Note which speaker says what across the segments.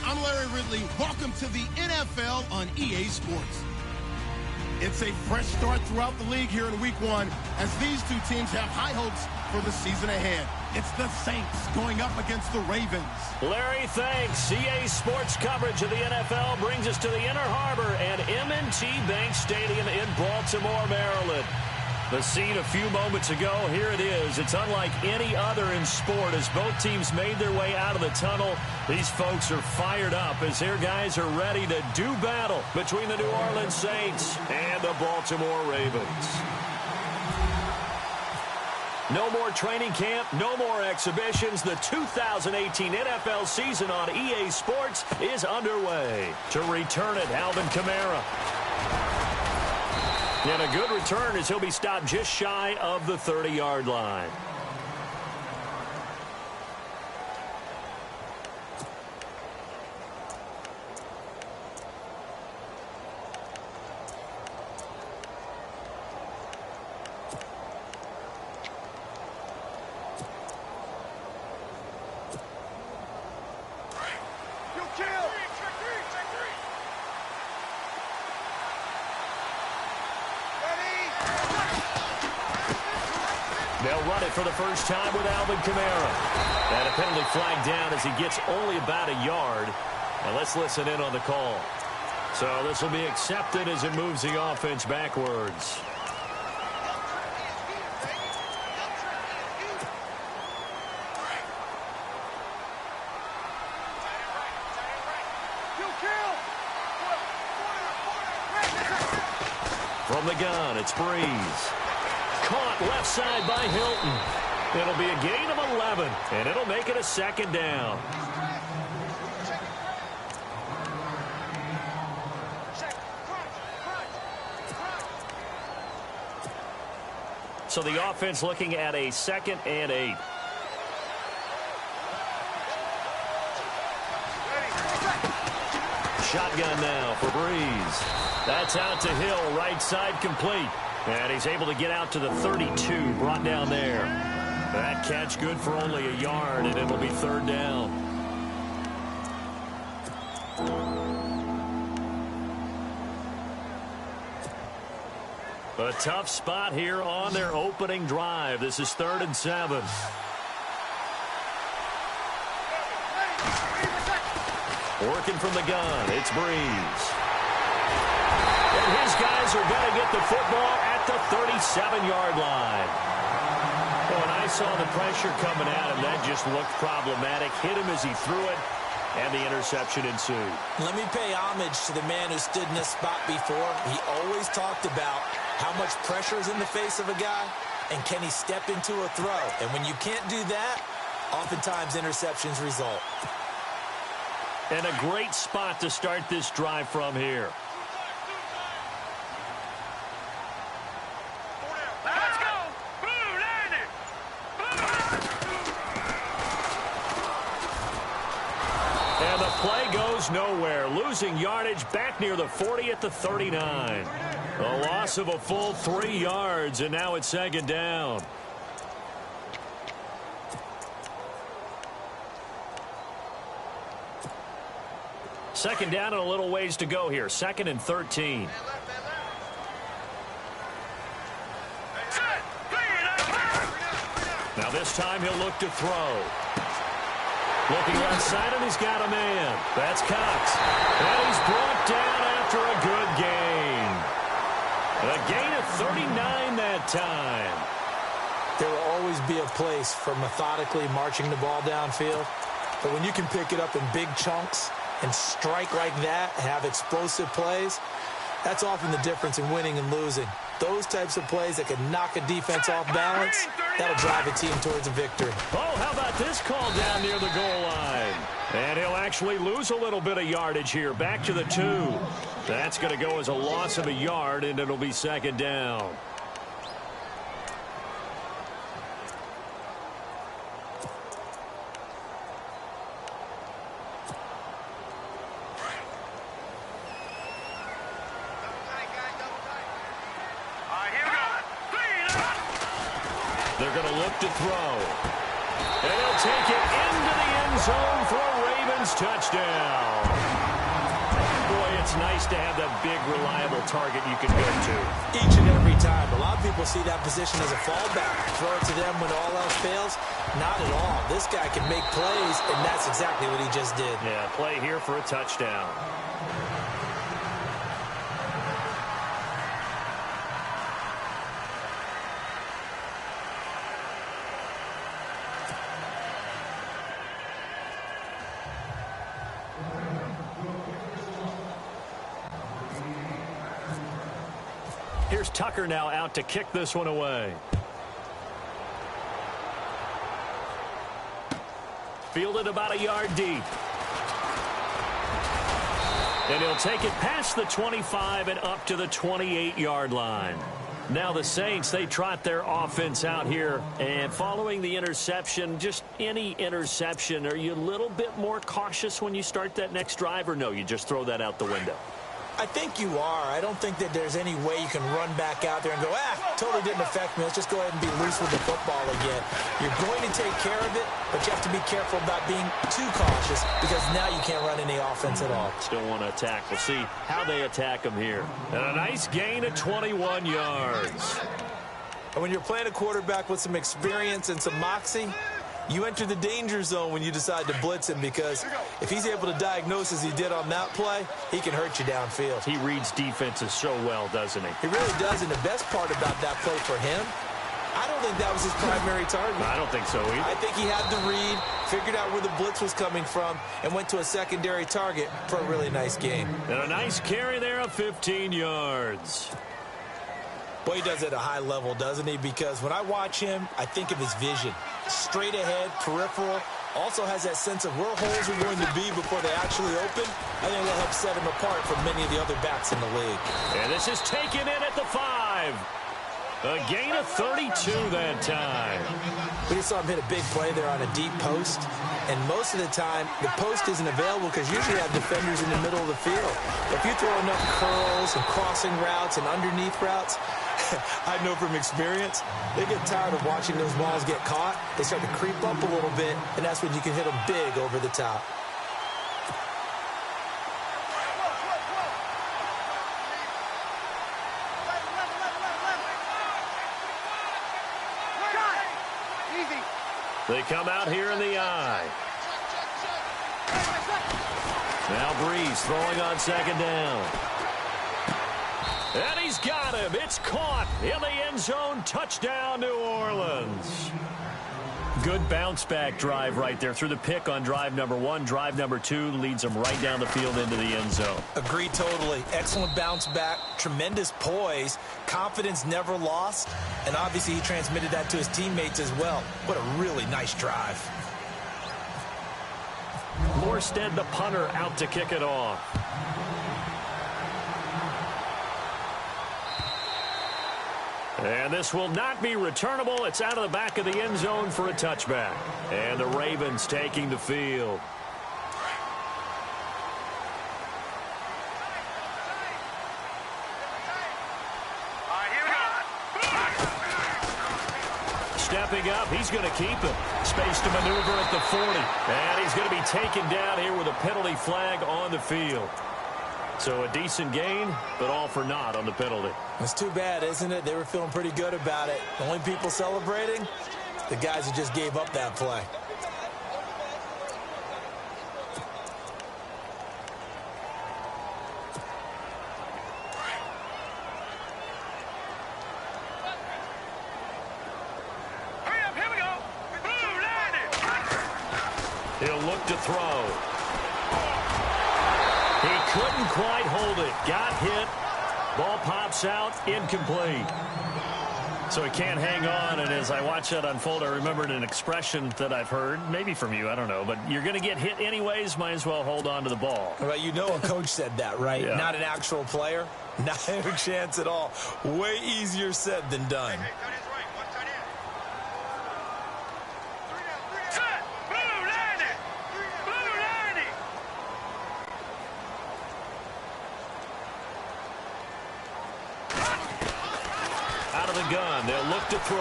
Speaker 1: I'm Larry Ridley. Welcome to the NFL on EA Sports. It's a fresh start throughout the league here in Week 1 as these two teams have high hopes for the season ahead. It's the Saints going up against the Ravens.
Speaker 2: Larry, thanks. EA Sports coverage of the NFL brings us to the Inner Harbor and M&T Bank Stadium in Baltimore, Maryland. The scene a few moments ago, here it is. It's unlike any other in sport as both teams made their way out of the tunnel. These folks are fired up as their guys are ready to do battle between the New Orleans Saints and the Baltimore Ravens. No more training camp, no more exhibitions. The 2018 NFL season on EA Sports is underway. To return it, Alvin Kamara. And a good return as he'll be stopped just shy of the 30-yard line. They'll run it for the first time with Alvin Kamara. And a penalty flag down as he gets only about a yard. And let's listen in on the call. So this will be accepted as it moves the offense backwards. From the gun, it's Breeze. Caught left side by Hilton. It'll be a gain of 11, and it'll make it a second down. So the offense looking at a 2nd and 8. Shotgun now for Breeze. That's out to Hill, right side complete. And he's able to get out to the 32, brought down there. That catch good for only a yard, and it'll be 3rd down. A tough spot here on their opening drive. This is 3rd and 7. Working from the gun, it's Breeze. And his guys are going to get the football at the 37-yard line. Oh, and I saw the pressure coming at him. That just looked problematic. Hit him as he threw it, and the interception ensued.
Speaker 3: Let me pay homage to the man who stood in this spot before. He always talked about how much pressure is in the face of a guy, and can he step into a throw. And when you can't do that, oftentimes interceptions result.
Speaker 2: And a great spot to start this drive from here. And the play goes nowhere. Losing yardage back near the 40 at the 39. A loss of a full 3 yards, and now it's 2nd down. Second down and a little ways to go here. 2nd and 13. Now this time he'll look to throw. Looking left side, and he's got a man. That's Cox. And he's brought down after a good gain. A gain of 39 that time.
Speaker 3: There will always be a place for methodically marching the ball downfield. But when you can pick it up in big chunks and strike like that, have explosive plays, that's often the difference in winning and losing. Those types of plays that can knock a defense off balance, that'll drive a team towards a victory.
Speaker 2: Oh, how about this call down near the goal line? And he'll actually lose a little bit of yardage here. Back to the 2. That's going to go as a loss of a yard, and it'll be 2nd down. They're going to look to throw. And he'll take it into the end zone for a Ravens Ravens touchdown. Boy, it's nice to have that big, reliable target you can go to.
Speaker 3: Each and every time. A lot of people see that position as a fallback. Throw it to them when all else fails. Not at all. This guy can make plays, and that's exactly what he just did.
Speaker 2: Yeah, play here for a touchdown. Here's Tucker now out to kick this one away. Fielded about a yard deep. And he'll take it past the 25 and up to the 28-yard line. Now the Saints, they trot their offense out here. And following the interception, just any interception, are you a little bit more cautious when you start that next drive, or no, you just throw that out the window?
Speaker 3: I think you are. I don't think that there's any way you can run back out there and go, totally didn't affect me. Let's just go ahead and be loose with the football again. You're going to take care of it, but you have to be careful about being too cautious because now you can't run any offense at all.
Speaker 2: Still want to attack. We'll see how they attack him here. And a nice gain of 21 yards.
Speaker 3: And when you're playing a quarterback with some experience and some moxie, you enter the danger zone when you decide to blitz him because if he's able to diagnose as he did on that play, he can hurt you downfield.
Speaker 2: He reads defenses so well, doesn't he?
Speaker 3: He really does, and the best part about that play for him, I don't think that was his primary target.
Speaker 2: I don't think so either.
Speaker 3: I think he had the read, figured out where the blitz was coming from, and went to a secondary target for a really nice game.
Speaker 2: And a nice carry there of 15 yards.
Speaker 3: Boy, he does it at a high level, doesn't he? Because when I watch him, I think of his vision. Straight ahead, peripheral, also has that sense of where holes are going to be before they actually open. I think that helps set him apart from many of the other backs in the league.
Speaker 2: And this is taken in at the 5. A gain of 32 that time.
Speaker 3: We just saw him hit a big play there on a deep post. And most of the time, the post isn't available because usually you have defenders in the middle of the field. If you throw enough curls and crossing routes and underneath routes, I know from experience, they get tired of watching those balls get caught. They start to creep up a little bit, and that's when you can hit them big over the top.
Speaker 2: They come out here in the eye. Now Breeze throwing on second down. And he's got him. It's caught in the end zone. Touchdown, New Orleans. Good bounce-back drive right there through the pick on drive number 1. Drive number 2 leads them right down the field into the end zone.
Speaker 3: Agreed totally. Excellent bounce back. Tremendous poise. Confidence never lost. And obviously he transmitted that to his teammates as well. What a really nice drive.
Speaker 2: Morstead, the punter, out to kick it off. And this will not be returnable. It's out of the back of the end zone for a touchback. And the Ravens taking the field. Stepping up, he's going to keep it. Space to maneuver at the 40. And he's going to be taken down here with a penalty flag on the field. So a decent gain, but all for naught on the penalty.
Speaker 3: It's too bad, isn't it? They were feeling pretty good about it. The only people celebrating, the guys who just gave up that play.
Speaker 2: He'll look to throw. He couldn't quite hold it. Got hit. Ball pops out. Incomplete. So he can't hang on. And as I watch that unfold, I remembered an expression that I've heard, maybe from you, I don't know. But you're going to get hit anyways. Might as well hold on to the ball.
Speaker 3: Well, you know a coach said that, right?
Speaker 2: Yeah.
Speaker 3: Not an actual player. Not a chance at all. Way easier said than done.
Speaker 2: Out of the gun, they'll look to throw.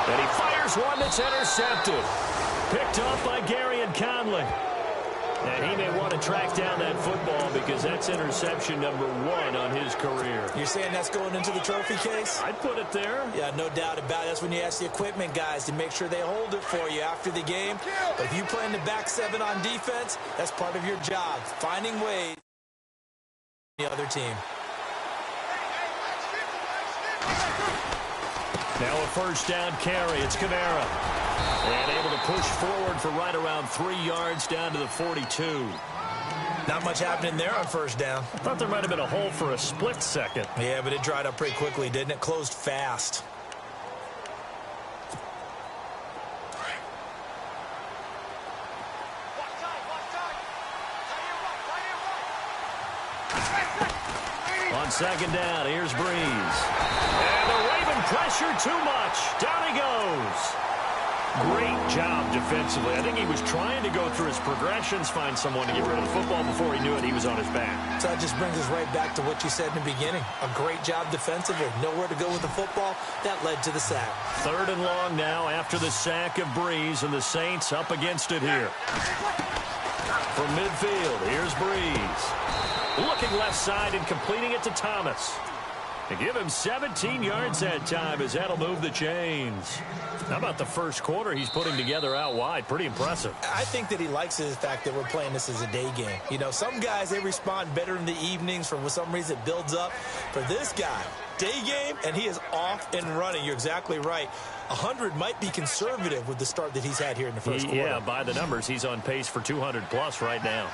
Speaker 2: And he fires one that's intercepted. Picked off by Gary and Conley. And he may want to track down that football because that's interception number 1 on his career.
Speaker 3: You're saying that's going into the trophy case?
Speaker 2: I'd put it there.
Speaker 3: Yeah, no doubt about it. That's when you ask the equipment guys to make sure they hold it for you after the game. But if you play in the back 7 on defense, that's part of your job, finding ways the other team.
Speaker 2: Now a first down carry. It's Kamara. And able to push forward for right around 3 yards down to the 42.
Speaker 3: Not much happening there on first down.
Speaker 2: I thought there might have been a hole for a split second.
Speaker 3: Yeah, but it dried up pretty quickly, didn't it? Closed fast.
Speaker 2: On second down, here's Breeze. And the Raven pressure too much. Down he goes. Great job defensively. I think he was trying to go through his progressions, find someone to get rid of the football. Before he knew it, he was on his back.
Speaker 3: So that just brings us right back to what you said in the beginning. A great job defensively. Nowhere to go with the football. That led to the sack.
Speaker 2: 3rd and long now after the sack of Breeze, and the Saints up against it here. From midfield, here's Breeze. Looking left side and completing it to Thomas. To give him 17 yards that time as that'll move the chains. How about the first quarter he's putting together out wide? Pretty impressive.
Speaker 3: I think that he likes the fact that we're playing this as a day game. You know, some guys, they respond better in the evenings. For some reason, it builds up. For this guy, day game, and he is off and running. You're exactly right. 100 might be conservative with the start that he's had here in the first quarter.
Speaker 2: Yeah, by the numbers, he's on pace for 200-plus right now.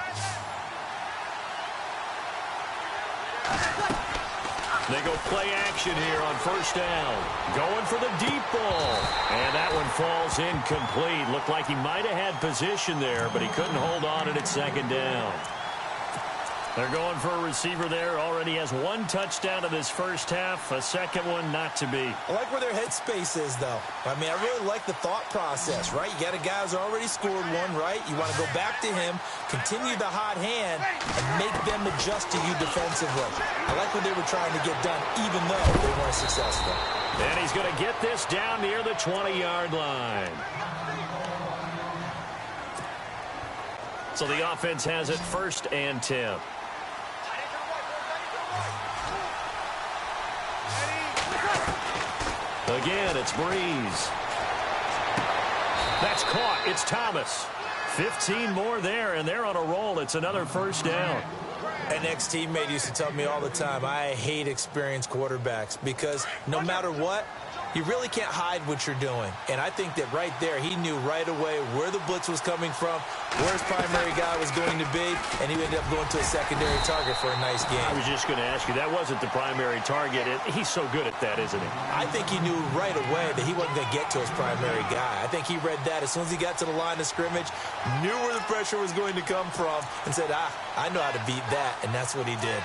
Speaker 2: They go play action here on first down. Going for the deep ball. And that one falls incomplete. Looked like he might have had position there, but he couldn't hold on at second down. They're going for a receiver there. Already has 1 touchdown in this first half. A second one not to be.
Speaker 3: I like where their headspace is, though. I mean, I really like the thought process, right? You got a guy who's already scored 1, right? You want to go back to him, continue the hot hand, and make them adjust to you defensively. I like what they were trying to get done, even though they weren't successful.
Speaker 2: And he's going to get this down near the 20-yard line. So the offense has it 1st and 10. Again, it's Breeze. That's caught. It's Thomas. 15 more there, and they're on a roll. It's another first down.
Speaker 3: An ex-teammate used to tell me all the time, I hate experienced quarterbacks because no matter what, you really can't hide what you're doing. And I think that right there, he knew right away where the blitz was coming from, where his primary guy was going to be, and he ended up going to a secondary target for a nice game.
Speaker 2: I was just going to ask you, that wasn't the primary target. He's so good at that, isn't he?
Speaker 3: I think he knew right away that he wasn't going to get to his primary guy. I think he read that as soon as he got to the line of scrimmage, knew where the pressure was going to come from, and said, I know how to beat that, and that's what he did.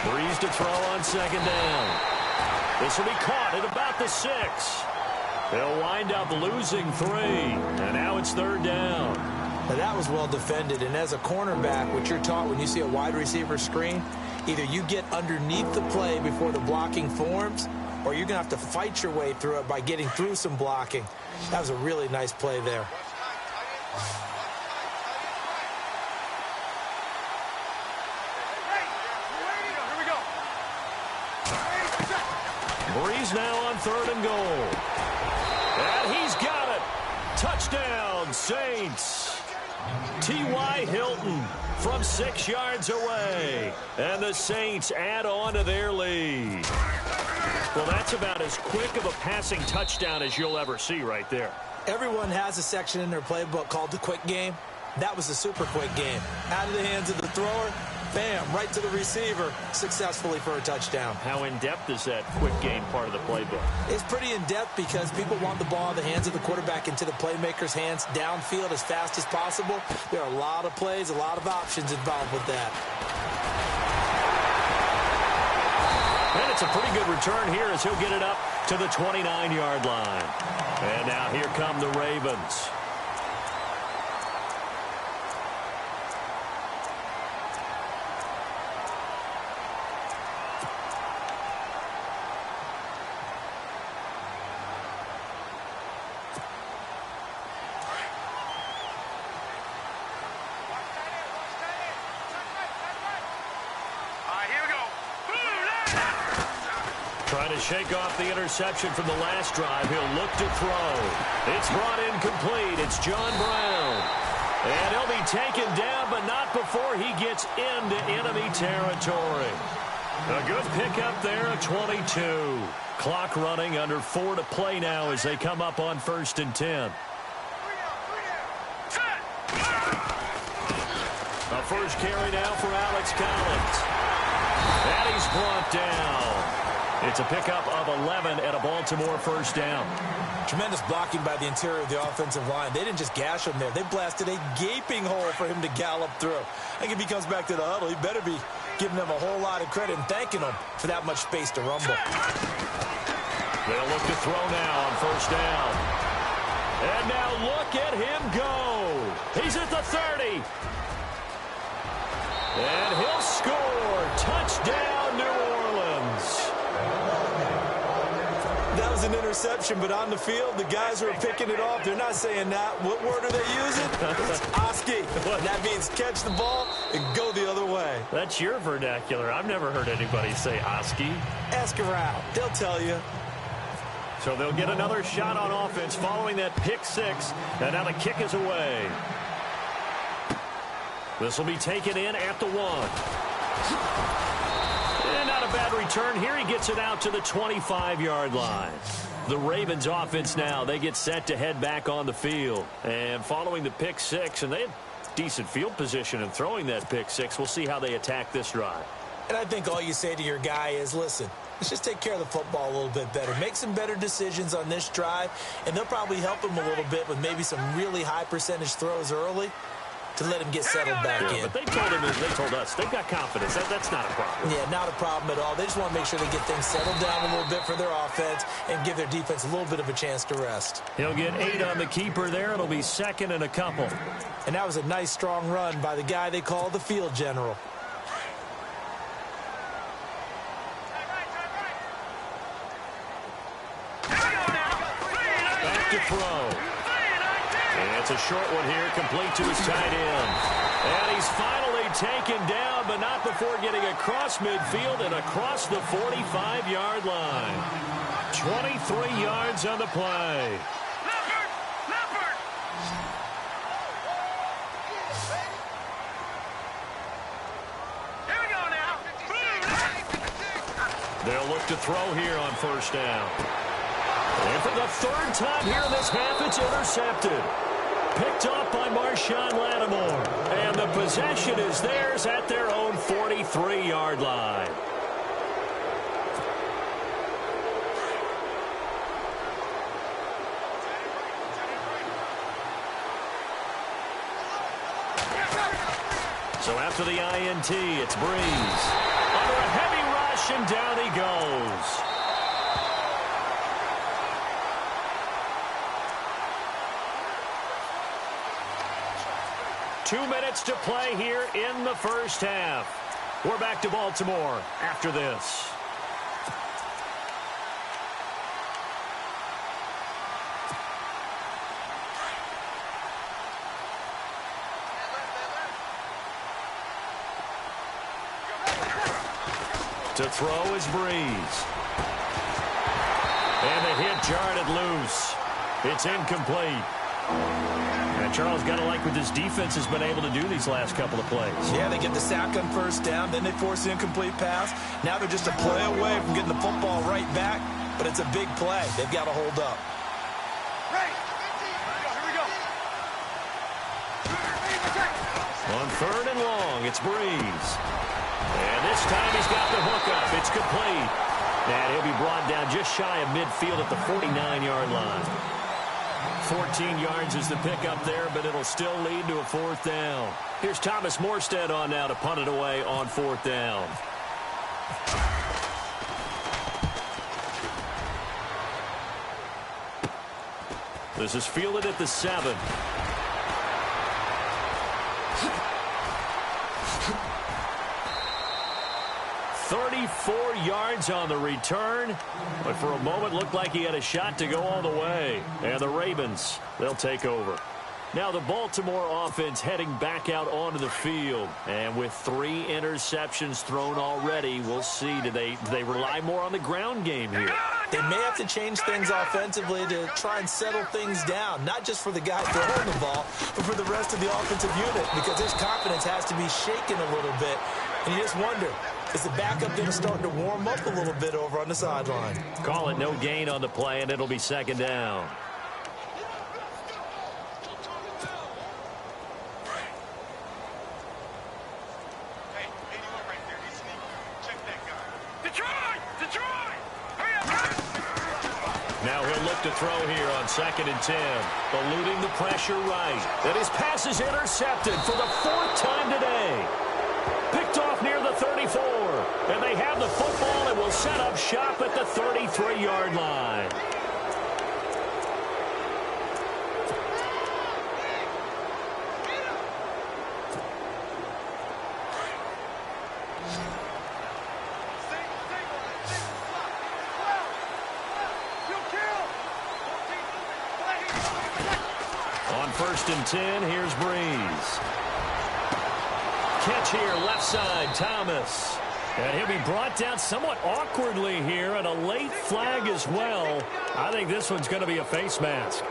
Speaker 2: Breeze to throw on second down. This will be caught at about the 6. They'll wind up losing 3. And now it's 3rd down.
Speaker 3: Now that was well defended. And as a cornerback, what you're taught when you see a wide receiver screen, either you get underneath the play before the blocking forms, or you're going to have to fight your way through it by getting through some blocking. That was a really nice play there.
Speaker 2: Breeze now on 3rd and goal. And he's got it. Touchdown, Saints. T.Y. Hilton from 6 yards away. And the Saints add on to their lead. Well, that's about as quick of a passing touchdown as you'll ever see right there.
Speaker 3: Everyone has a section in their playbook called the quick game. That was a super quick game. Out of the hands of the thrower, bam, right to the receiver, successfully for a touchdown.
Speaker 2: How in-depth is that quick game part of the playbook?
Speaker 3: It's pretty in-depth because people want the ball in the hands of the quarterback into the playmaker's hands downfield as fast as possible. There are a lot of plays, a lot of options involved with that.
Speaker 2: And it's a pretty good return here as he'll get it up to the 29-yard line. And now here come the Ravens. trying to shake off the interception from the last drive. He'll look to throw. It's brought in complete. It's John Brown. And he'll be taken down, but not before he gets into enemy territory. A good pickup there, a 22. Clock running, under 4 to play now as they come up on 1st and 10. A first carry now for Alex Collins. And he's brought down. It's a pickup of 11 and a Baltimore first down.
Speaker 3: Tremendous blocking by the interior of the offensive line. They didn't just gash him there. They blasted a gaping hole for him to gallop through. I think if he comes back to the huddle, he better be giving them a whole lot of credit and thanking them for that much space to rumble.
Speaker 2: They'll look to throw now on first down. And now look at him go. He's at the 30. And he'll score. Touchdown, New Orleans.
Speaker 3: That was an interception, but on the field, the guys who are picking it off, they're not saying that. What word are they using? It's Oski. That means catch the ball and go the other way.
Speaker 2: That's your vernacular. I've never heard anybody say Oski.
Speaker 3: Ask around. They'll tell you.
Speaker 2: So they'll get another shot on offense following that pick six. And now the kick is away. This will be taken in at the 1. And not a bad return here. He gets it out to the 25-yard line. The Ravens offense now, they get set to head back on the field. And following the pick six, and they had decent field position in throwing that pick six. We'll see how they attack this drive.
Speaker 3: And I think all you say to your guy is, listen, let's just take care of the football a little bit better. Make some better decisions on this drive, and they'll probably help him a little bit with maybe some really high percentage throws early to let him get settled back in.
Speaker 2: But they told us they've got confidence. That's not a problem.
Speaker 3: Yeah, not a problem at all. They just want to make sure they get things settled down a little bit for their offense and give their defense a little bit of a chance to rest.
Speaker 2: He'll get 8 on the keeper there. It'll be 2nd and a couple.
Speaker 3: And that was a nice, strong run by the guy they call the field general.
Speaker 2: Back to throw. And it's a short one here, complete to his tight end. And he's finally taken down, but not before getting across midfield and across the 45-yard line. 23 yards on the play. They'll look to throw here on first down. And for the 3rd time here in this half, it's intercepted. Picked off by Marshawn Lattimore. And the possession is theirs at their own 43-yard line. So after the INT, it's Breeze. Under a heavy rush, and down he goes. Two minutes to play here in the first half. We're back to Baltimore after this. To throw is Breeze. And the hit jarred it loose. It's incomplete. And Charles, got to like what this defense has been able to do these last couple of plays.
Speaker 3: Yeah, they get the sack on first down, then they force the incomplete pass. Now they're just a play away from getting the football right back, but it's a big play. They've got to hold up.
Speaker 2: On 3rd and long, it's Breeze. And this time he's got the hook up. It's complete. And he'll be brought down just shy of midfield at the 49-yard line. 14 yards is the pickup there, but it'll still lead to a 4th down. Here's Thomas Morstead on now to punt it away on 4th down. This is fielded at the 7. $34 yards on the return, but for a moment looked like he had a shot to go all the way. And the Ravens, they'll take over. Now the Baltimore offense heading back out onto the field. And with 3 interceptions thrown already, we'll see. Do they rely more on the ground game here?
Speaker 3: They may have to change things offensively to try and settle things down, not just for the guy throwing the ball, but for the rest of the offensive unit, because his confidence has to be shaken a little bit. And you just wonder, is the backup going to start to warm up a little bit over on the sideline?
Speaker 2: Call it no gain on the play, and it'll be 2nd down. Now he'll look to throw here on 2nd and 10. Eluding the pressure right. And his pass is intercepted for the 4th time today. Picked off near the 34. And they have the football and will set up shop at the 33-yard line. On 1st and 10, here's Breeze. Catch here, left side, Thomas. And he'll be brought down somewhat awkwardly here, and a late flag as well. I think this one's going to be a face mask.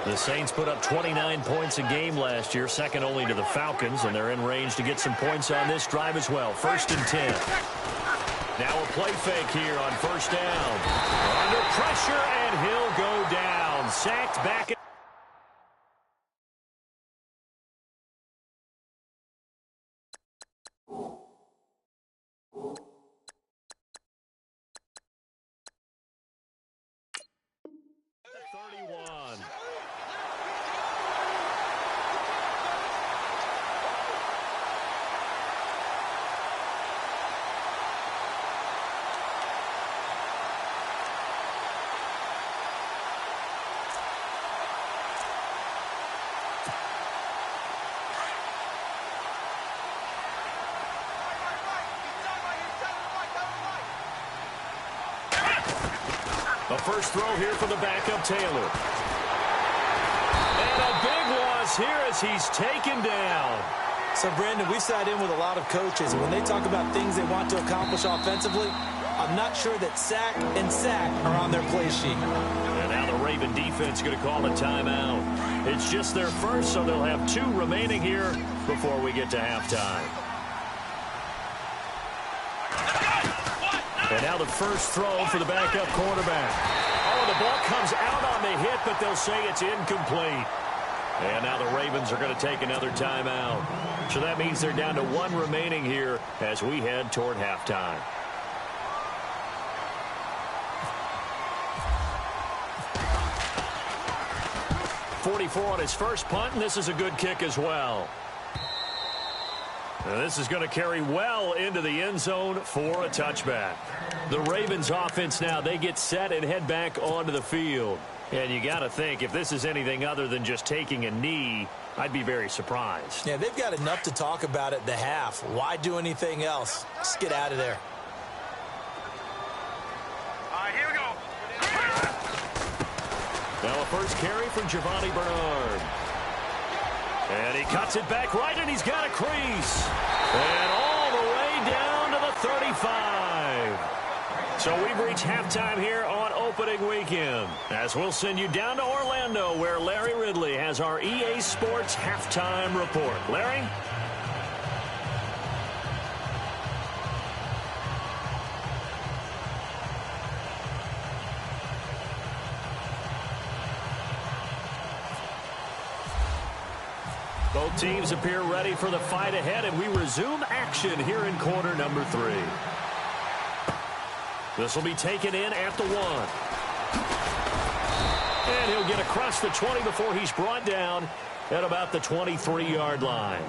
Speaker 2: The Saints put up 29 points a game last year, second only to the Falcons, and they're in range to get some points on this drive as well. 1st and 10. Now a play fake here on 1st down. Under pressure, and he'll go down. Sacked back. A first throw here for the backup, Taylor. And a big loss here as he's taken down.
Speaker 3: So, Brandon, we've sat in with a lot of coaches, and when they talk about things they want to accomplish offensively, I'm not sure that sack and sack are on their play sheet.
Speaker 2: And now the Raven defense going to call a timeout. It's just their first, so they'll have 2 remaining here before we get to halftime. And now the first throw for the backup quarterback. Oh, the ball comes out on the hit, but they'll say it's incomplete. And now the Ravens are going to take another timeout. So that means they're down to 1 remaining here as we head toward halftime. .44 on his first punt, and this is a good kick as well. And this is going to carry well into the end zone for a touchback. The Ravens offense now, they get set and head back onto the field. And you got to think, if this is anything other than just taking a knee, I'd be very surprised.
Speaker 3: Yeah, they've got enough to talk about at the half. Why do anything else? Just get out of there.
Speaker 4: All right, here we go.
Speaker 2: Now a first carry from Giovanni Bernard. And he cuts it back right, and he's got a crease. And all the way down to the 35. So we've reached halftime here on opening weekend, as we'll send you down to Orlando, where Larry Ridley has our EA Sports halftime report. Larry? Both teams appear ready for the fight ahead, and we resume action here in quarter number 3. This will be taken in at the 1. And he'll get across the 20 before he's brought down at about the 23-yard line.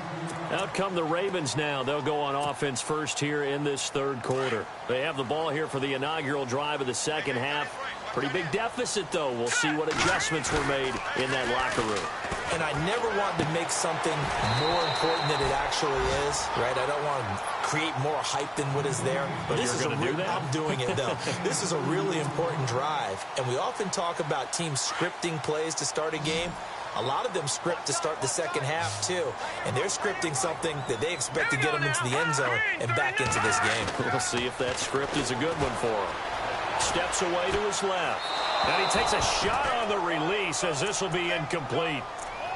Speaker 2: Out come the Ravens now. They'll go on offense first here in this third quarter. They have the ball here for the inaugural drive of the second half. Pretty big deficit, though. We'll see what adjustments were made in that locker room.
Speaker 3: And I never want to make something more important than it actually is, right? I don't want to create more hype than what is there.
Speaker 2: But you're going to do that?
Speaker 3: I'm doing it, though. This is a really important drive, and we often talk about teams scripting plays to start a game. A lot of them script to start the second half, too. And they're scripting something that they expect to get them into the end zone and back into this game.
Speaker 2: We'll see if that script is a good one for him. Steps away to his left. And he takes a shot on the release as this will be incomplete.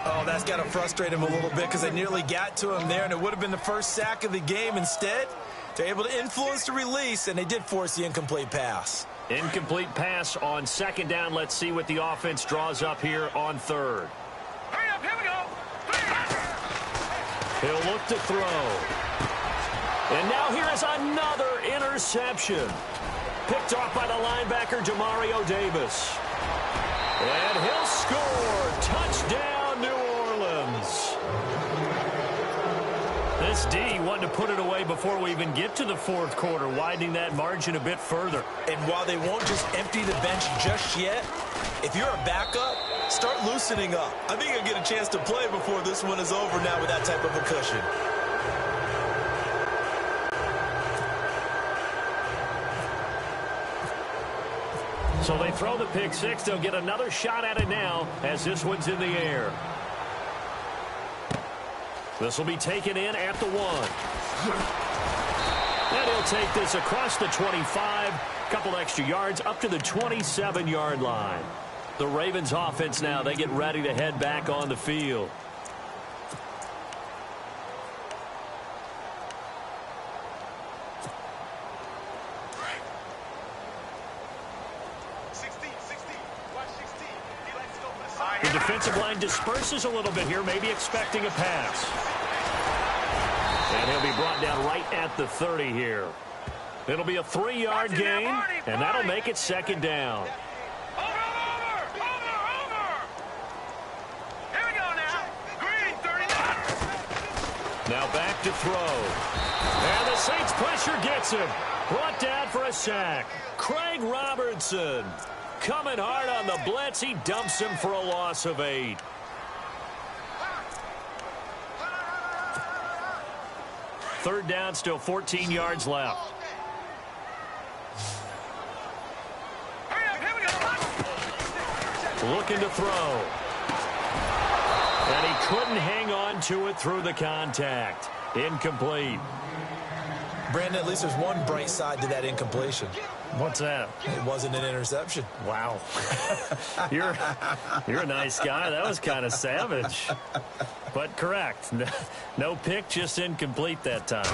Speaker 3: Oh, that's got to frustrate him a little bit because they nearly got to him there, and it would have been the first sack of the game. Instead, they're able to influence the release, and they did force the incomplete pass.
Speaker 2: Incomplete pass on second down. Let's see what the offense draws up here on third.
Speaker 4: Hurry up, here we go.
Speaker 2: He'll look to throw. And now here is another interception. Picked off by the linebacker, Demario Davis. And he'll score. Touchdown, New Orleans. This D wanted to put it away before we even get to the fourth quarter, widening that margin a bit further.
Speaker 3: And while they won't just empty the bench just yet, if you're a backup, start loosening up. I think you'll get a chance to play before this one is over now with that type of a cushion.
Speaker 2: So they throw the pick six. They'll get another shot at it now as this one's in the air. This will be taken in at the 1. And he'll take this across the 25. Couple extra yards up to the 27-yard line. The Ravens offense now, they get ready to head back on the field. The defensive line disperses a little bit here, maybe expecting a pass. And he'll be brought down right at the 30 here. It'll be a 3-yard gain, and that'll make it second down.
Speaker 4: Over. Here we go now. Green, 39.
Speaker 2: Now back to throw. And the Saints pressure gets him. Brought down for a sack. Craig Robertson. Coming hard on the blitz. He dumps him for a loss of 8. Third down, still 14 yards left. Looking to throw. And he couldn't hang on to it through the contact. Incomplete.
Speaker 3: Brandon, at least there's one bright side to that incompletion.
Speaker 2: What's that?
Speaker 3: It wasn't an interception.
Speaker 2: Wow. You're a nice guy. That was kind of savage. But correct. No pick, just incomplete that time.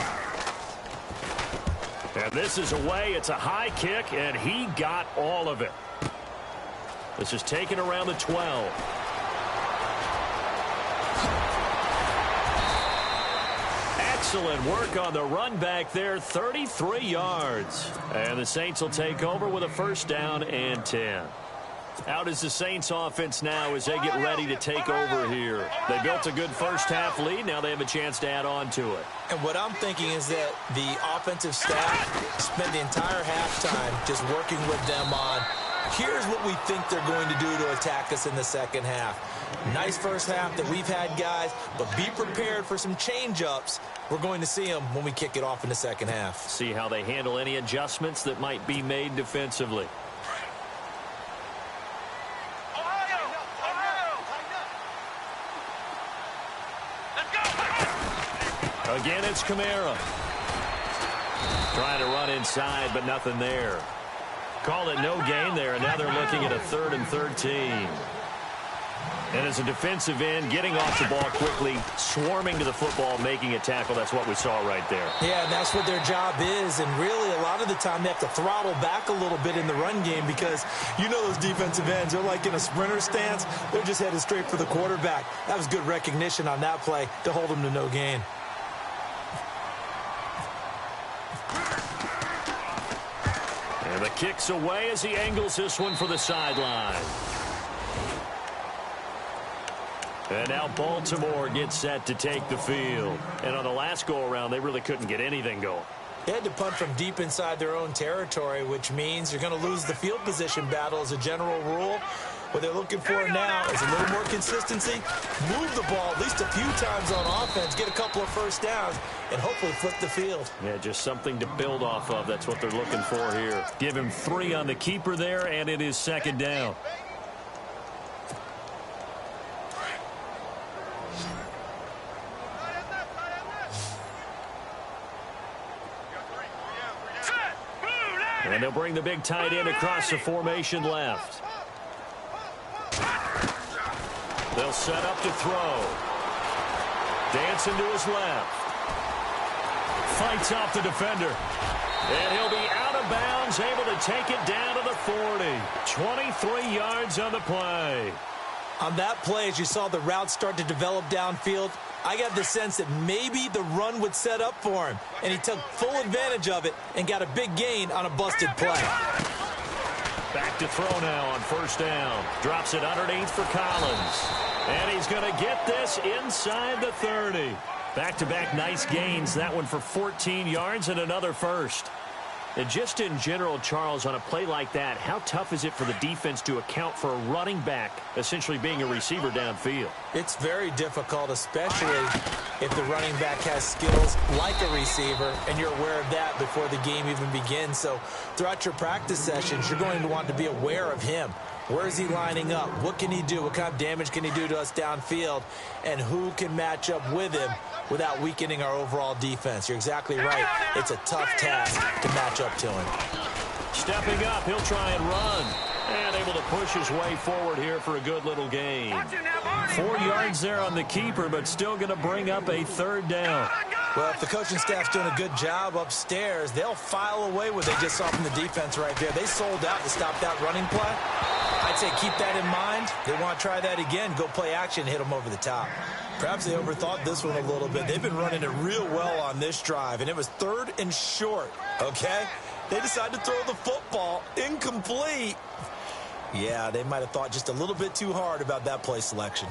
Speaker 2: And this is away. It's a high kick, and he got all of it. This is taken around the 12. Excellent work on the run back there, 33 yards. And the Saints will take over with a first down and 10. Out is the Saints offense now as they get ready to take over here. They built a good first half lead. Now they have a chance to add on to it.
Speaker 3: And what I'm thinking is that the offensive staff spent the entire halftime just working with them on, here's what we think they're going to do to attack us in the second half. Nice first half that we've had, guys, but be prepared for some change-ups. We're going to see them when we kick it off in the second half.
Speaker 2: See how they handle any adjustments that might be made defensively. Again, it's Kamara. Trying to run inside, but nothing there. Call it no gain there, and now they're looking at a 3rd and 13. And as a defensive end, getting off the ball quickly, swarming to the football, making a tackle. That's what we saw right there.
Speaker 3: Yeah, and that's what their job is. And really, a lot of the time, they have to throttle back a little bit in the run game because you know those defensive ends, they're like in a sprinter stance. They're just headed straight for the quarterback. That was good recognition on that play to hold them to no gain.
Speaker 2: And the kick's away as he angles this one for the sideline. And now Baltimore gets set to take the field. And on the last go-around, they really couldn't get anything going.
Speaker 3: They had to punt from deep inside their own territory, which means you're going to lose the field position battle as a general rule. What they're looking for now is a little more consistency, move the ball at least a few times on offense, get a couple of first downs, and hopefully flip the field.
Speaker 2: Yeah, just something to build off of. That's what they're looking for here. Give him 3 on the keeper there, and it is second down. And they'll bring the big tight end across the formation left. They'll set up to throw. Dancing to his left. Fights off the defender. And he'll be out of bounds, able to take it down to the 40. 23 yards on the play.
Speaker 3: On that play, as you saw the route start to develop downfield, I got the sense that maybe the run would set up for him, and he took full advantage of it and got a big gain on a busted play.
Speaker 2: Back to throw now on first down. Drops it underneath for Collins. And he's going to get this inside the 30. Back-to-back nice gains. That one for 14 yards and another first. And just in general, Charles, on a play like that, how tough is it for the defense to account for a running back essentially being a receiver downfield?
Speaker 3: It's very difficult, especially if the running back has skills like a receiver, and you're aware of that before the game even begins. So throughout your practice sessions, you're going to want to be aware of him. Where is he lining up? What can he do? What kind of damage can he do to us downfield? And who can match up with him without weakening our overall defense? You're exactly right. It's a tough task to match up to him.
Speaker 2: Stepping up, he'll try and run. And able to push his way forward here for a good little gain. 4 yards there on the keeper, but still going to bring up a third down.
Speaker 3: Well, if the coaching staff's doing a good job upstairs, they'll file away what they just saw from the defense right there. They sold out to stop that running play. I'd say keep that in mind. They want to try that again, go play action, hit them over the top. Perhaps they overthought this one a little bit. They've been running it real well on this drive, and it was 3rd and short, okay? They decided to throw the football incomplete. Yeah, they might have thought just a little bit too hard about that play selection.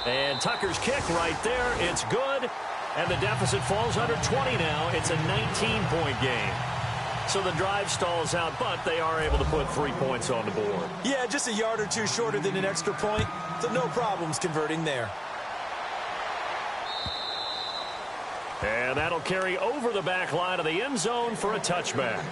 Speaker 2: And Tucker's kick right there. It's good. And the deficit falls under 20 now. It's a 19-point game. So the drive stalls out, but they are able to put 3 points on the board.
Speaker 3: Yeah, just a yard or two shorter than an extra point. So no problems converting there.
Speaker 2: And that'll carry over the back line of the end zone for a touchback.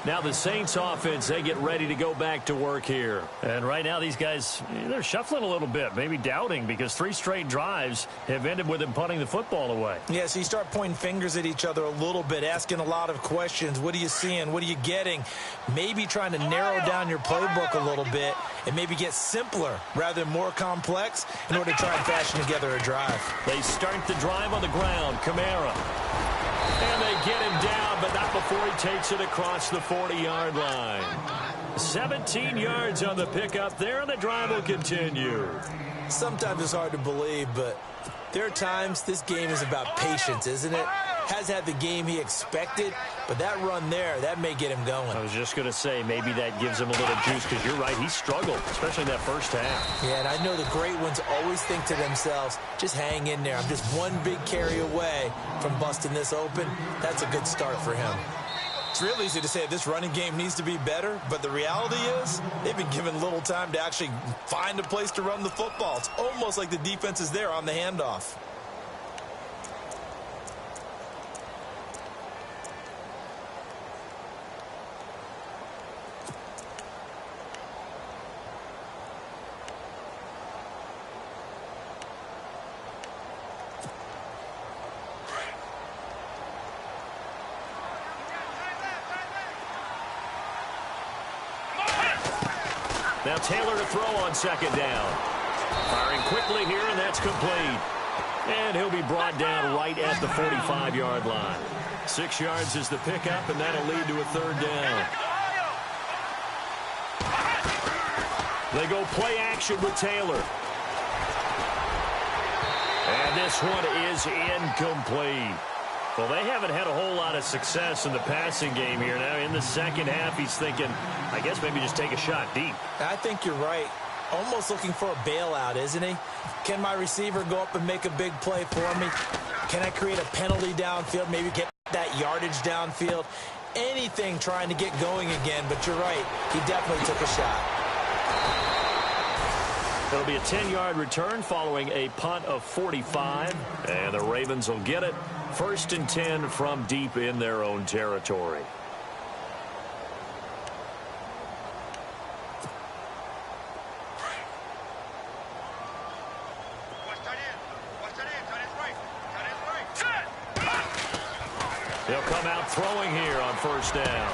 Speaker 2: Now the Saints offense, they get ready to go back to work here. And right now these guys, they're shuffling a little bit, maybe doubting, because 3 straight drives have ended with them punting the football away.
Speaker 3: Yeah, so you start pointing fingers at each other a little bit, asking a lot of questions. What are you seeing? What are you getting? Maybe trying to narrow down your playbook a little bit and maybe get simpler rather than more complex in order to try and fashion together a drive.
Speaker 2: They start the drive on the ground. Kamara. And they get him down, but not before he takes it across the 40-yard line. 17 yards on the pickup there, and the drive will continue.
Speaker 3: Sometimes it's hard to believe, but there are times this game is about patience, isn't it? Has had the game he expected, but that run there, that may get him going.
Speaker 2: I was just going to say, maybe that gives him a little juice, because you're right, he struggled, especially in that first half.
Speaker 3: Yeah, and I know the great ones always think to themselves, just hang in there. I'm just one big carry away from busting this open. That's a good start for him. It's real easy to say this running game needs to be better, but the reality is they've been given little time to actually find a place to run the football. It's almost like the defense is there on the handoff.
Speaker 2: Now Taylor to throw on second down. Firing quickly here, and that's complete. And he'll be brought down right at the 45-yard line. 6 yards is the pickup, and that'll lead to a third down. They go play action with Taylor. And this one is incomplete. Well, they haven't had a whole lot of success in the passing game here. Now, in the second half, he's thinking, I guess maybe just take a shot deep.
Speaker 3: I think you're right. Almost looking for a bailout, isn't he? Can my receiver go up and make a big play for me? Can I create a penalty downfield, maybe get that yardage downfield? Anything trying to get going again, but you're right. He definitely took a shot.
Speaker 2: It'll be a 10-yard return following a punt of 45, and the Ravens will get it. 1st and 10 from deep in their own territory. He'll come out throwing here on 1st down.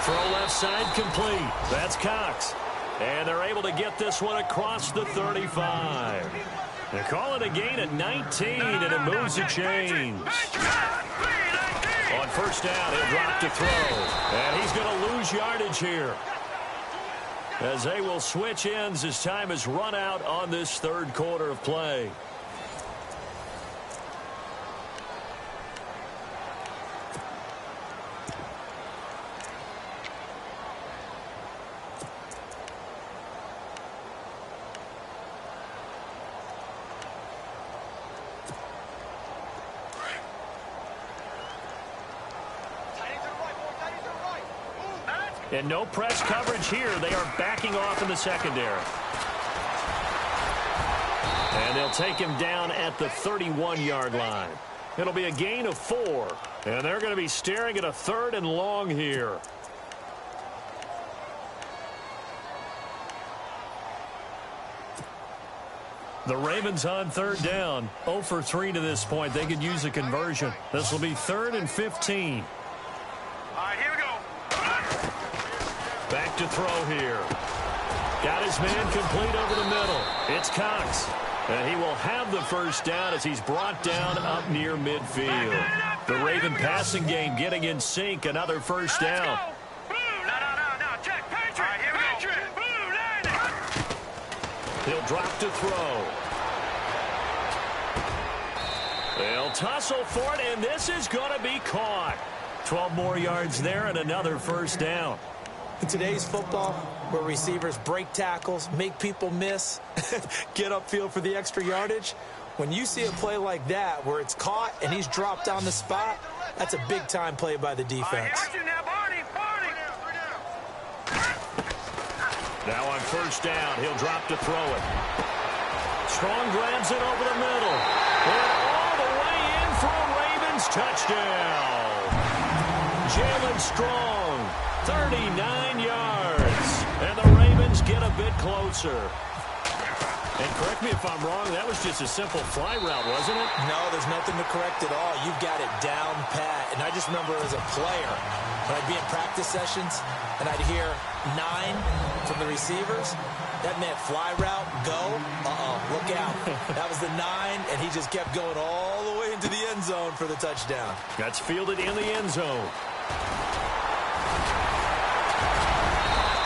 Speaker 2: Throw left side complete. That's Cox. And they're able to get this one across the 35. They call it a gain at 19, and it moves the chains. On 1st down, he'll drop to throw. And he's going to lose yardage here, as they will switch ends as time has run out on this 3rd quarter of play. And no press coverage here. They are backing off in the secondary. And they'll take him down at the 31-yard line. It'll be a gain of 4. And they're going to be staring at a 3rd and long here. The Ravens on 3rd down. 0 for 3 to this point. They could use a conversion. This will be 3rd and 15.
Speaker 4: All right, here we go.
Speaker 2: Back to throw here. Got his man complete over the middle. It's Cox. And he will have the 1st down as he's brought down up near midfield. The Raven passing game getting in sync. Another 1st down. He'll drop to throw. They'll tussle for it, and this is going to be caught. 12 more yards there and another 1st down.
Speaker 3: In today's football, where receivers break tackles, make people miss, get upfield for the extra yardage, when you see a play like that where it's caught and he's dropped on the spot, that's a big-time play by the defense.
Speaker 2: Now on 1st down, he'll drop to throw it. Strong grabs it over the middle. And all the way in for a Ravens touchdown. Jalen Strong, 39 yards. And the Ravens get a bit closer. And correct me if I'm wrong, that was just a simple fly route, wasn't it?
Speaker 3: No, there's nothing to correct at all. You've got it down pat. And I just remember as a player, when I'd be in practice sessions and I'd hear 9 from the receivers, that meant fly route, go, look out. That was the 9, and he just kept going all the way into the end zone for the touchdown.
Speaker 2: That's fielded in the end zone.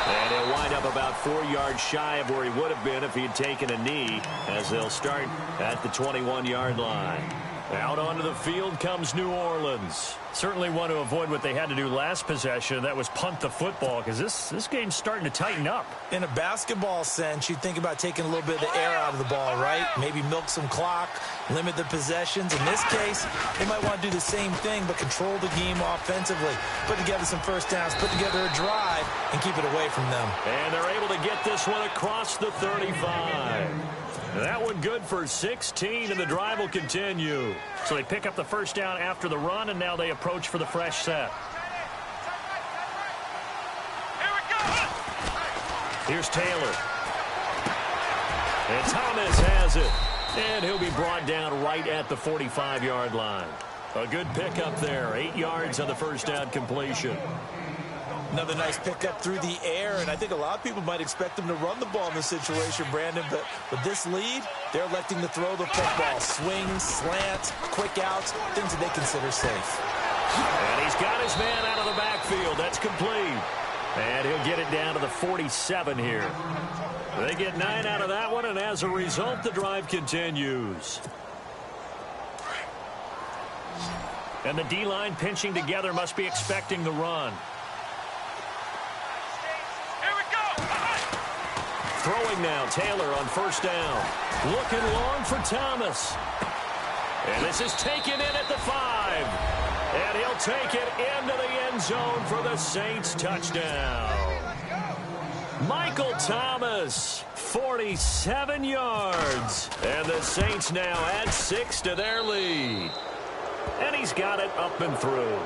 Speaker 2: And he'll wind up about 4 yards shy of where he would have been if he had taken a knee, as they'll start at the 21-yard line. Out onto the field comes New Orleans. Certainly want to avoid what they had to do last possession. That was punt the football, because this game's starting to tighten up.
Speaker 3: In a basketball sense, you think about taking a little bit of the air out of the ball, right? Maybe milk some clock, limit the possessions. In this case, they might want to do the same thing, but control the game offensively. Put together some 1st downs, put together a drive, and keep it away from them.
Speaker 2: And they're able to get this one across the 35. That one good for 16, and the drive will continue. So they pick up the 1st down after the run, and now they approach for the fresh set. Here's Taylor. And Thomas has it. And he'll be brought down right at the 45-yard line. A good pickup there. 8 yards on the 1st down completion.
Speaker 3: Another nice pickup through the air, and I think a lot of people might expect them to run the ball in this situation, Brandon, but with this lead, they're electing to throw the football. Swings, slants, quick outs, things that they consider safe.
Speaker 2: And he's got his man out of the backfield. That's complete. And he'll get it down to the 47 here. They get 9 out of that one, and as a result, the drive continues. And the D-line pinching together must be expecting the run.
Speaker 4: Here we go.
Speaker 2: Throwing now, Taylor on first down. Looking long for Thomas. And this is taken in at the 5. And he'll take it into the end zone for the Saints touchdown. Michael Thomas, 47 yards. And the Saints now add 6 to their lead. And he's got it up and through.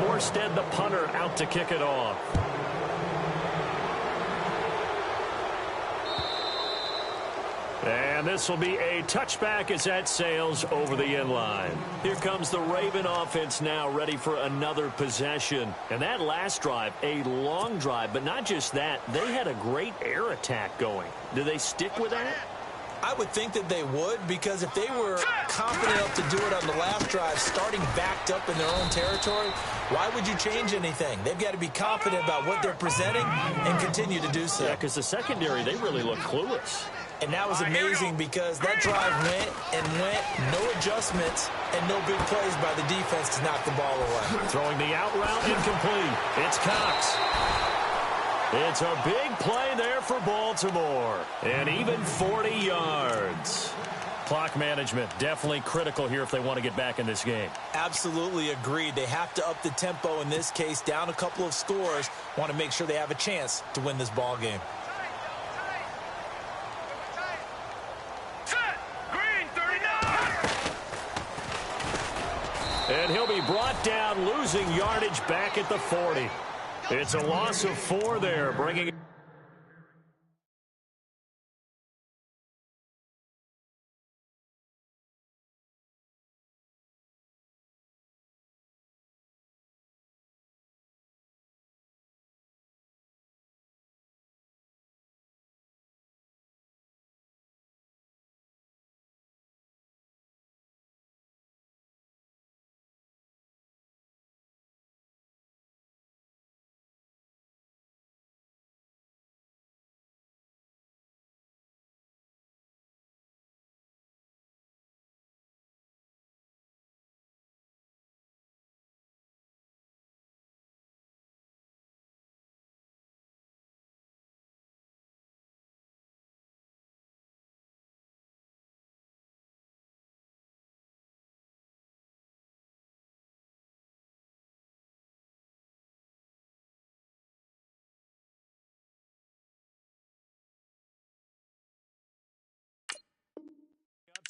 Speaker 2: Morstead, the punter, out to kick it off. And this will be a touchback as that sails over the end line. Here comes the Raven offense now, ready for another possession. And that last drive, a long drive, but not just that. They had a great air attack going. Do they stick with that?
Speaker 3: I would think that they would, because if they were confident enough to do it on the last drive, starting backed up in their own territory, why would you change anything? They've got to be confident about what they're presenting and continue to do so.
Speaker 2: Yeah, because the secondary, they really look clueless.
Speaker 3: And that was amazing because that drive went and went, no adjustments, and no big plays by the defense to knock the ball away.
Speaker 2: Throwing the out route, incomplete. It's Cox. It's a big play there for Baltimore. And even 40 yards. Clock management definitely critical here if they want to get back in this game.
Speaker 3: Absolutely agreed. They have to up the tempo in this case, down a couple of scores. Want to make sure they have a chance to win this ball game.
Speaker 2: And he'll be brought down, losing yardage back at the 40. It's a loss of 4 there, bringing it.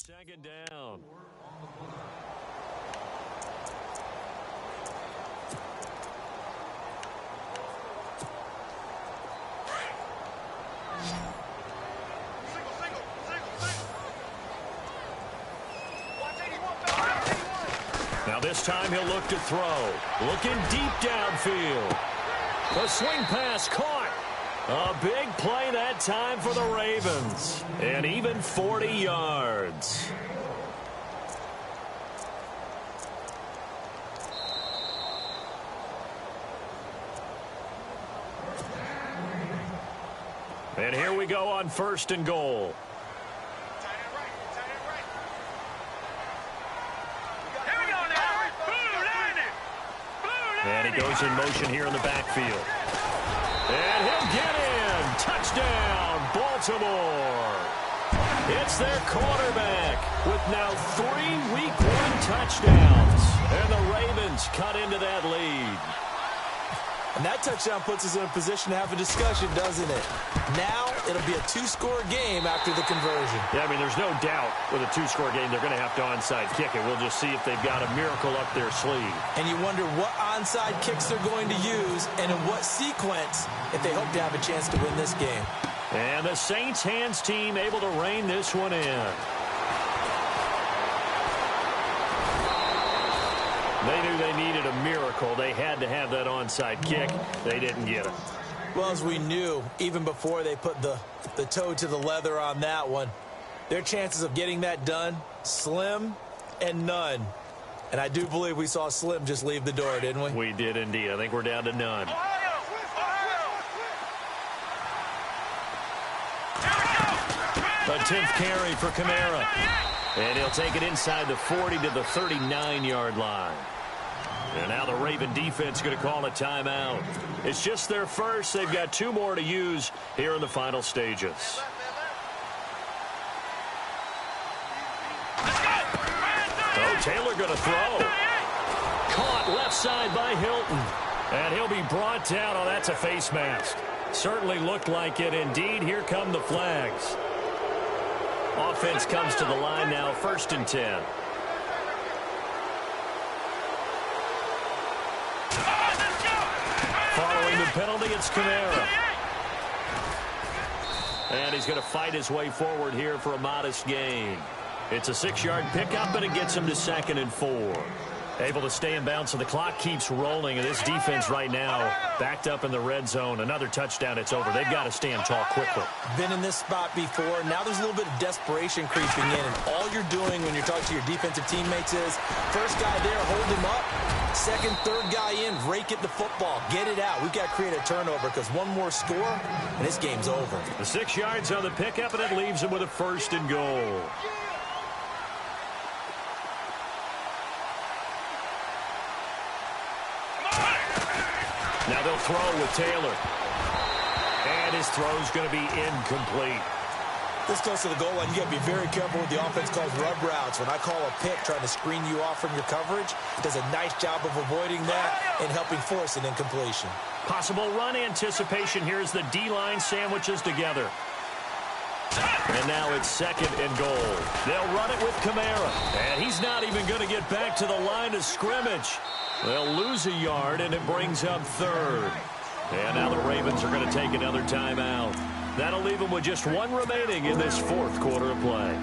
Speaker 2: Second down. Now this time he'll look to throw. Looking deep downfield. The swing pass caught. A big play that time for the Ravens. And even 40 yards. And here we go on first and goal. And he goes in motion here in the backfield. And he'll get in. Touchdown, Baltimore. It's their quarterback with now 3 Week 1 touchdowns. And the Ravens cut into that lead.
Speaker 3: And that touchdown puts us in a position to have a discussion, doesn't it? Now it'll be a 2-score game after the conversion.
Speaker 2: Yeah, I mean, there's no doubt with a 2-score game they're going to have to onside kick it. We'll just see if they've got a miracle up their sleeve.
Speaker 3: And you wonder what onside kicks they're going to use and in what sequence if they hope to have a chance to win this game.
Speaker 2: And the Saints hands team able to rein this one in. They knew they needed a miracle. They had to have that onside kick. They didn't get it.
Speaker 3: Well, as we knew, even before they put the toe to the leather on that one, their chances of getting that done, slim and none. And I do believe we saw Slim just leave the door, didn't we?
Speaker 2: We did indeed. I think we're down to none. The 10th carry for Kamara. And he'll take it inside the 40 to the 39-yard line. And now the Raven defense going to call a timeout. It's just their first. They've got 2 more to use here in the final stages. Oh, Taylor going to throw. Caught left side by Hilton. And he'll be brought down. Oh, that's a face mask. Certainly looked like it. Indeed, here come the flags. Offense comes to the line now, 1st and 10. Following the penalty, it's Kamara. And he's going to fight his way forward here for a modest gain. It's a 6-yard pickup, and it gets him to 2nd and 4. Able to stay in bounds, so the clock keeps rolling, and this defense right now backed up in the red zone. Another touchdown, it's over. They've got to stand tall quickly.
Speaker 3: Been in this spot before. Now there's a little bit of desperation creeping in, and all you're doing when you're talking to your defensive teammates is, first guy there, hold him up. Second, third guy in, rake at the football. Get it out. We've got to create a turnover because one more score, and this game's over.
Speaker 2: The 6 yards on the pickup, and it leaves him with a 1st and goal. Now they'll throw with Taylor. And his throw's going to be incomplete.
Speaker 3: This close to the goal line, you got to be very careful with the offense calls rub routes. When I call a pick trying to screen you off from your coverage, it does a nice job of avoiding that and helping force an incompletion.
Speaker 2: Possible run anticipation. Here's the D-line sandwiches together. And now it's 2nd and goal. They'll run it with Kamara. And he's not even going to get back to the line of scrimmage. They'll lose a yard, and it brings up 3rd. And now the Ravens are going to take another timeout. That'll leave them with just 1 remaining in this 4th quarter of play.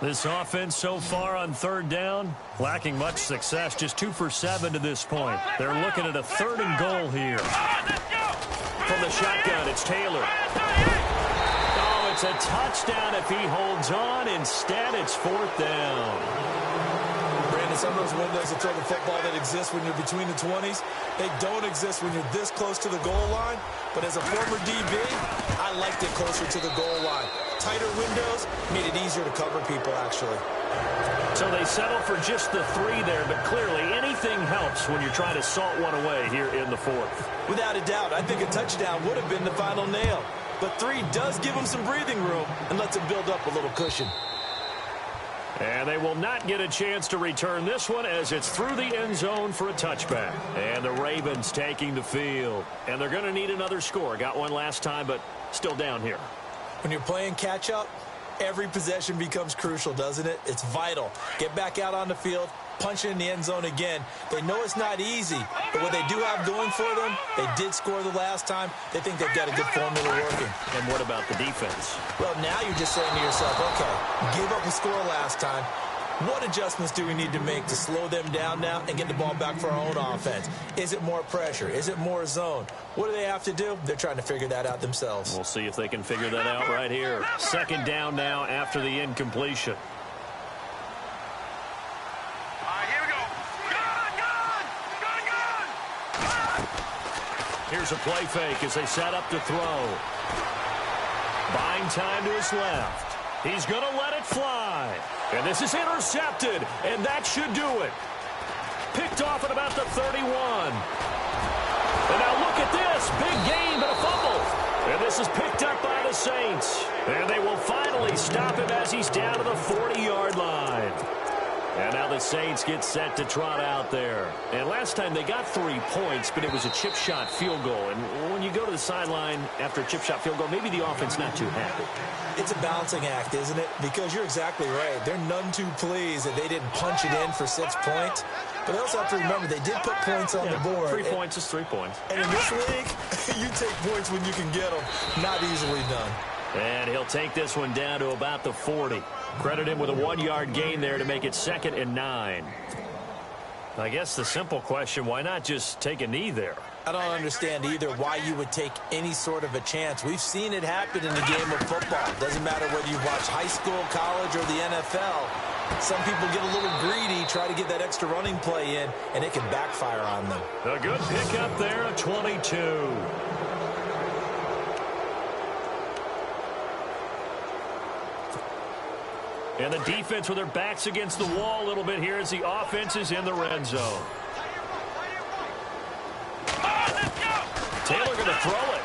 Speaker 2: This offense so far on 3rd down, lacking much success. Just 2 for 7 to this point. They're looking at a 3rd and goal here. From the shotgun, it's Taylor. It's a touchdown if he holds on. Instead, it's 4th down.
Speaker 3: Brandon, some of those windows to throw the football that exist when you're between the 20s, they don't exist when you're this close to the goal line. But as a former DB, I liked it closer to the goal line. Tighter windows made it easier to cover people, actually.
Speaker 2: So they settle for just the 3 there, but clearly anything helps when you're trying to salt one away here in the 4th.
Speaker 3: Without a doubt, I think a touchdown would have been the final nail. But 3 does give them some breathing room and lets them build up a little cushion.
Speaker 2: And they will not get a chance to return this one as it's through the end zone for a touchback. And the Ravens taking the field. And they're going to need another score. Got one last time, but still down here.
Speaker 3: When you're playing catch-up, every possession becomes crucial, doesn't it? It's vital. Get back out on the field, punch it in the end zone again. They know it's not easy, but what they do have going for them, they did score the last time. They think they've got a good formula working.
Speaker 2: And what about the defense?
Speaker 3: Well, now you're just saying to yourself, okay, give up a score last time. What adjustments do we need to make to slow them down now and get the ball back for our own offense? Is it more pressure? Is it more zone? What do they have to do? They're trying to figure that out themselves.
Speaker 2: We'll see if they can figure that out right here. 2nd down now after the incompletion.
Speaker 4: Here we go. Gun!
Speaker 2: Here's a play fake as they set up to throw. Buying time to his left. He's going to let it fly. And this is intercepted, and that should do it. Picked off at about the 31. And now look at this. Big gain, but a fumble. And this is picked up by the Saints. And they will finally stop him as he's down to the 40-yard line. And now the Saints get set to trot out there. And last time they got 3 points, but it was a chip shot field goal. And when you go to the sideline after a chip shot field goal, maybe the offense not too happy.
Speaker 3: It's a balancing act, isn't it? Because you're exactly right. They're none too pleased that they didn't punch it in for 6 points. But they also have to remember they did put points on the board.
Speaker 2: 3 points is 3 points.
Speaker 3: And in this league, you take points when you can get them. Not easily done.
Speaker 2: And he'll take this one down to about the 40. Credit him with a 1-yard gain there to make it 2nd and 9. I guess the simple question, why not just take a knee there?
Speaker 3: I don't understand either why you would take any sort of a chance. We've seen it happen in the game of football. Doesn't matter whether you watch high school, college, or the NFL. Some people get a little greedy, try to get that extra running play in, and it can backfire on them.
Speaker 2: A good pickup there, a 22. And the defense with their backs against the wall a little bit here as the offense is in the red zone. Taylor going to throw it.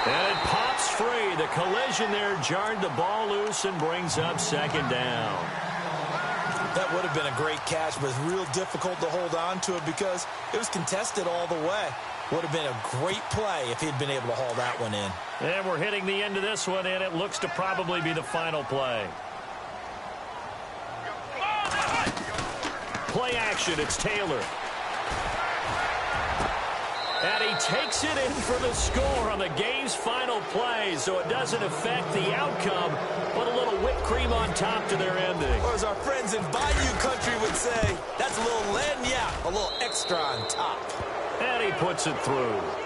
Speaker 2: And it pops free. The collision there jarred the ball loose and brings up second down.
Speaker 3: That would have been a great catch, but it's real difficult to hold on to it because it was contested all the way. Would have been a great play if he'd been able to haul that one in.
Speaker 2: And we're hitting the end of this one, and it looks to probably be the final play. Play action, it's Taylor. And he takes it in for the score on the game's final play, so it doesn't affect the outcome, but a little whipped cream on top to their ending.
Speaker 3: Or as our friends in Bayou Country would say, that's a little lagniappe, a little extra on top.
Speaker 2: And he puts it through.